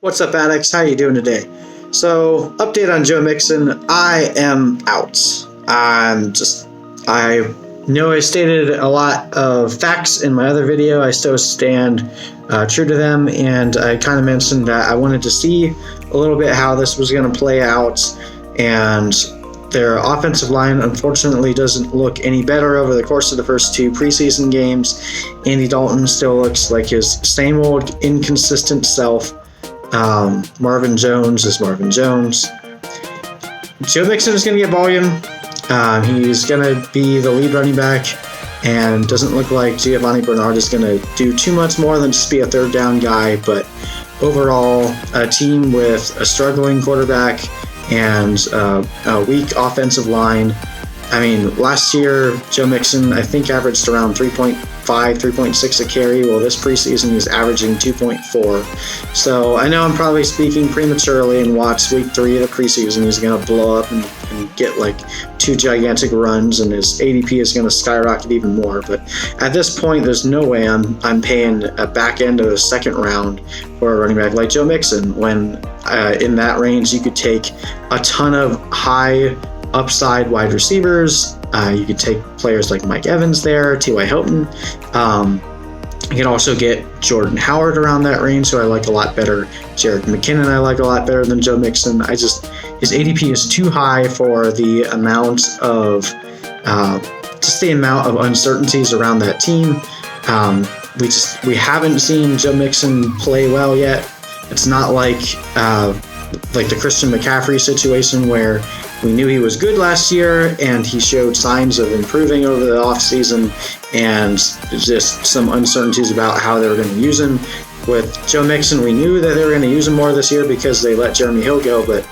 What's up, addicts? How you doing today? So, update on Joe Mixon. I am out. I know I stated a lot of facts in my other video. I still stand true to them, and I kind of mentioned that I wanted to see a little bit how this was going to play out, and their offensive line unfortunately doesn't look any better over the course of the first two preseason games. Andy Dalton still looks like his same old inconsistent self. Marvin Jones is Marvin Jones. Joe Mixon is going to get volume. He's going to be the lead running back, and doesn't look like Giovanni Bernard is going to do too much more than just be a third down guy. But overall, a team with a struggling quarterback and a weak offensive line. I mean, last year, Joe Mixon, I think, averaged around 3.5, 3.6 a carry. Well, this preseason, he's averaging 2.4. So I know I'm probably speaking prematurely, and watch week 3 of the preseason. He's going to blow up and get like 2 gigantic runs, and his ADP is going to skyrocket even more. But at this point, there's no way I'm paying a back end of the second round for a running back like Joe Mixon, when in that range, you could take a ton of high upside wide receivers. You could take players like Mike Evans there, T.Y. Hilton. You can also get Jordan Howard around that range, who I like a lot better. Jerick McKinnon I like a lot better than Joe Mixon. His ADP is too high for the amount of uncertainties around that team. We haven't seen Joe Mixon play well yet. It's not like the Christian McCaffrey situation, where we knew he was good last year and he showed signs of improving over the offseason, and just some uncertainties about how they were going to use him. With Joe Mixon, we knew that they were going to use him more this year because they let Jeremy Hill go, but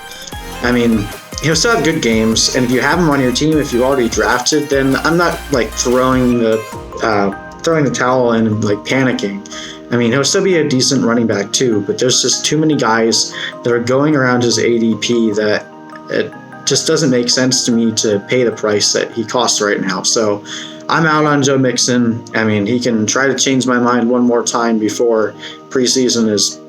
I mean, he'll still have good games, and if you have him on your team, if you already drafted, then I'm not like throwing the towel in and like panicking. I mean, he'll still be a decent running back too, but there's just too many guys that are going around his ADP that it just doesn't make sense to me to pay the price that he costs right now. So I'm out on Joe Mixon. I mean, he can try to change my mind one more time before preseason is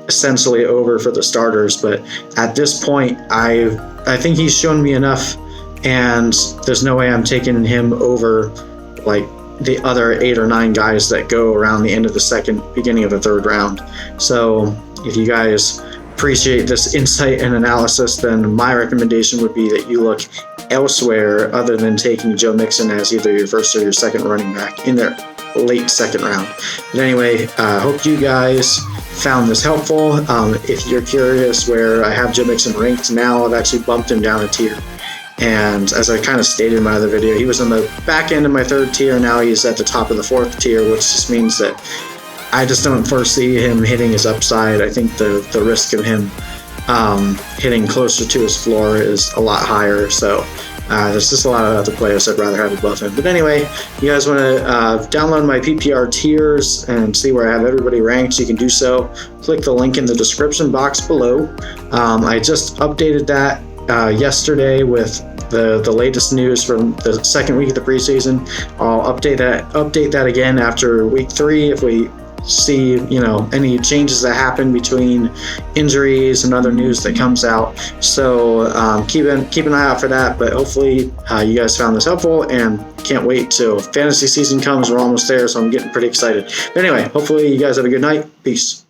essentially over for the starters, but at this point, I think he's shown me enough, and there's no way I'm taking him over like the other 8 or 9 guys that go around the end of the second, beginning of the third round. So if you guys appreciate this insight and analysis, then my recommendation would be that you look elsewhere other than taking Joe Mixon as either your first or your second running back in their late second round. But anyway, hope you guys found this helpful. If you're curious where I have Joe Mixon ranked now, I've actually bumped him down a tier. And as I kind of stated in my other video, he was on the back end of my 3rd tier. Now he's at the top of the 4th tier, which just means that I just don't foresee him hitting his upside. I think the risk of him hitting closer to his floor is a lot higher. So there's just a lot of other players I'd rather have above him. But anyway, you guys want to download my PPR tiers and see where I have everybody ranked, you can do so. Click the link in the description box below. I just updated that yesterday with the latest news from the second week of the preseason. I'll update that again after week 3 if we see any changes that happen between injuries and other news that comes out. So keep an eye out for that. But hopefully you guys found this helpful, and can't wait till fantasy season comes. We're almost there, so I'm getting pretty excited. But anyway, hopefully you guys have a good night. Peace.